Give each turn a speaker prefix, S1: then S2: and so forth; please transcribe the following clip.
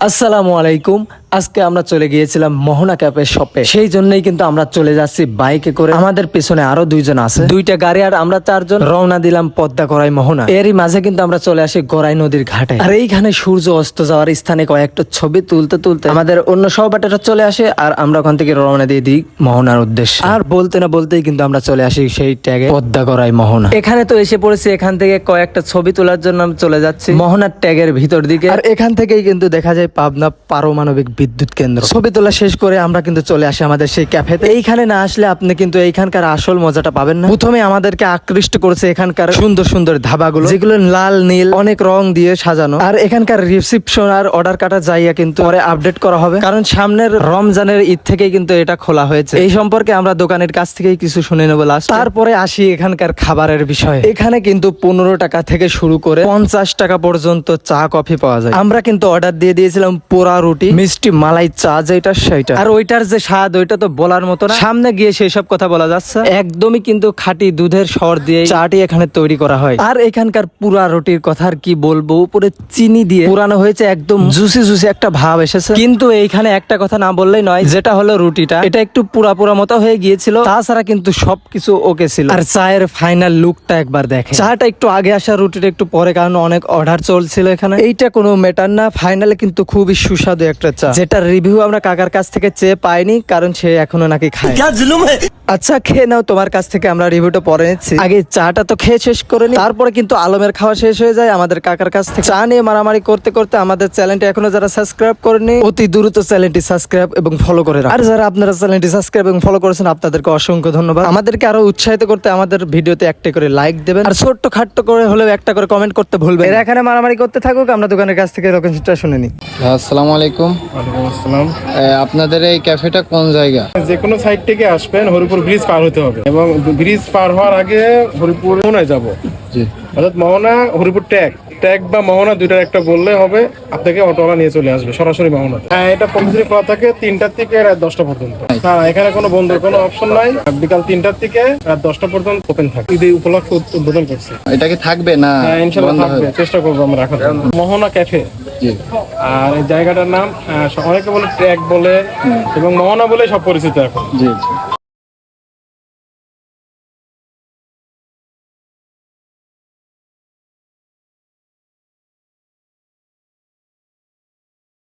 S1: আসসালামু আলাইকুম। আজকে আমরা চলে গিয়েছিলাম মোহনা ক্যাফে শপে, সেই জন্যই কিন্তু আমরা চলে যাচ্ছি বাইকে করে। আমাদের পেছনে আরো দুইজন আছে, দুইটা গাড়ি আর আমরা চারজন রওনা দিলাম পদ্মা গড়াই মোহনা। এরই মাঝে কিন্তু আমরা চলে আসি গড়াই নদীর ঘাটে। আর এইখানে সূর্য অস্ত যাওয়ার স্থানে কয়েকটা ছবি তুলতে তুলতে আমাদের অন্য সহপাঠীরা চলে আসে, আর আমরা ওখান থেকে রওনা দিয়ে দিই মোহনার উদ্দেশ্যে। আর বলতে না বলতেই কিন্তু আমরা চলে আসি সেই ট্যাগে পদ্মা গড়াই মোহনা। এখানে তো এসে পড়েছি, এখান থেকে কয়েকটা ছবি তোলার জন্য আমি চলে যাচ্ছি মোহনার ট্যাগের ভিতর দিকে। আর এখান থেকেই কিন্তু দেখা যায় পাবনা পারমাণবিক বিদ্যুৎ কেন্দ্র। ছবি তোলা শেষ করে আমরা কিন্তু চলে আসি আমাদের সেই ক্যাফেতে। এইখানে না আসলে আপনি কিন্তু এইখানকার আসল মজাটা পাবেন না। প্রথমে আমাদেরকে আকৃষ্ট করেছে এখানকার সুন্দর সুন্দর ধাবাগুলো, যেগুলো লাল নীল অনেক রং দিয়ে সাজানো। আর এখানকার রিসিপশন আর অর্ডার কাটা যাইয়া কিন্তু পরে আপডেট করা হবে, কারণ সামনের রমজানের ঈদ থেকেই কিন্তু এটা খোলা হয়েছে। এই সম্পর্কে আমরা দোকানের কাছ থেকেই কিছু শুনে নেবো লাস্ট। তারপরে আসি এখানকার খাবারের বিষয়ে। এখানে কিন্তু 15 টাকা থেকে শুরু করে 50 টাকা পর্যন্ত চা কফি পাওয়া যায়। আমরা কিন্তু অর্ডার দিয়ে দিয়েছিলাম পোড়া রুটি, মিষ্টি মালাই চা, যেটা সেইটা। আর ওইটার যে স্বাদ ওইটা তো বলার মতো না, সামনে গিয়ে সেই সব কথা বলা যাচ্ছে। একদমই কিন্তু খাঁটি দুধের সর দিয়ে চাটি এখানে তৈরি করা হয়। আর এখানকার পুরা রুটির কথা আর কি বলবো, উপরে চিনি দিয়ে পুরানো হয়েছে, একদম জুসি জুসি একটা ভাব এসেছে। কিন্তু এইখানে একটা কথা না বললেই নয়, যেটা হলো রুটিটা এটা একটু পুরা পুরা মতো হয়ে গিয়েছিল, তাছাড়া কিন্তু সবকিছু ওকে ছিল। আর চায়ের ফাইনাল লুকটা একবার দেখে। চাটা একটু আগে আসা, রুটিটা একটু পরে, কারণ অনেক অর্ডার চলছিল এখানে। এইটা কোনো ম্যাটার না, ফাইনালে কিন্তু খুবই সুস্বাদু একটা চা, যেটা রিভিউ আমরা কাকার কাছ থেকে চেয়ে পাইনি, কারণ সে এখনো নাকি খায়। আচ্ছা খেয়ে নাও, তোমার কাছ থেকে আমরা রিভিউটা পরে নিচ্ছি। আগে চাটা তো খেয়ে শেষ করে নি, তারপরে কিন্তু আলমের খাওয়া শেষ হয়ে যায় আমাদের কাকার কাছ থেকে। চা নিয়ে মারামারি করতে করতে আমাদের চ্যানেলটি এখনো যারা সাবস্ক্রাইব করেনি, অতি দ্রুত চ্যানেলটি সাবস্ক্রাইব এবং ফলো করে রাখুন। আর যারা আপনারা চ্যানেলটি সাবস্ক্রাইব এবং ফলো করেছেন, আপনাদেরকে অসংখ্য ধন্যবাদ। আমাদেরকে আরো উৎসাহিত করতে আমাদের ভিডিওতে একটা করে লাইক দেবেন, আর ছোট্ট খাট্ট করে হলেও একটা করে কমেন্ট করতে ভুলবেন। এরা এখানে মারামারি করতে থাকুক, আমরা দোকানের কাছ থেকে লোকেশনটা শুনে নিই।
S2: আসসালামু আলাইকুম।
S3: ওয়ালাইকুম আসসালাম।
S2: আপনাদের এই ক্যাফেটা কোন জায়গা?
S3: যে কোনো সাইড থেকে আসবেন, হরিপুর ব্রিজ পার হতে হবে, এবং ব্রিজ পার হওয়ার আগে হরিপুর মোহনায় যাব।
S2: জি,
S3: অর্থাৎ মোহনা হরিপুর ট্যাগ বা মোহনা দুইটার একটা বললে হবে, আপনাকে অটোওয়ালা নিয়ে চলে আসবে সরাসরি মোহনা। হ্যাঁ, এটা প্রতিদিন খোলা থাকে 3টা থেকে রাত 10টা পর্যন্ত। না, এখানে কোনো বন্ধের কোনো অপশন নাই। বিকাল 3টার থেকে রাত 10টা পর্যন্ত ওপেন থাকে। ঈদ উপলক্ষে উদ্বোধন করছি।
S2: এটা কি থাকবে না?
S3: হ্যাঁ, ইনশাআল্লাহ থাকবে, চেষ্টা করবো আমরা রাখার জন্য। মোহনা ক্যাফে।
S2: জি।
S3: আর এই জায়গাটার নাম অনেকে বলে ট্র্যাক বলে এবং মোহনা বলে সব পরিচিত এখন।
S2: জি জি।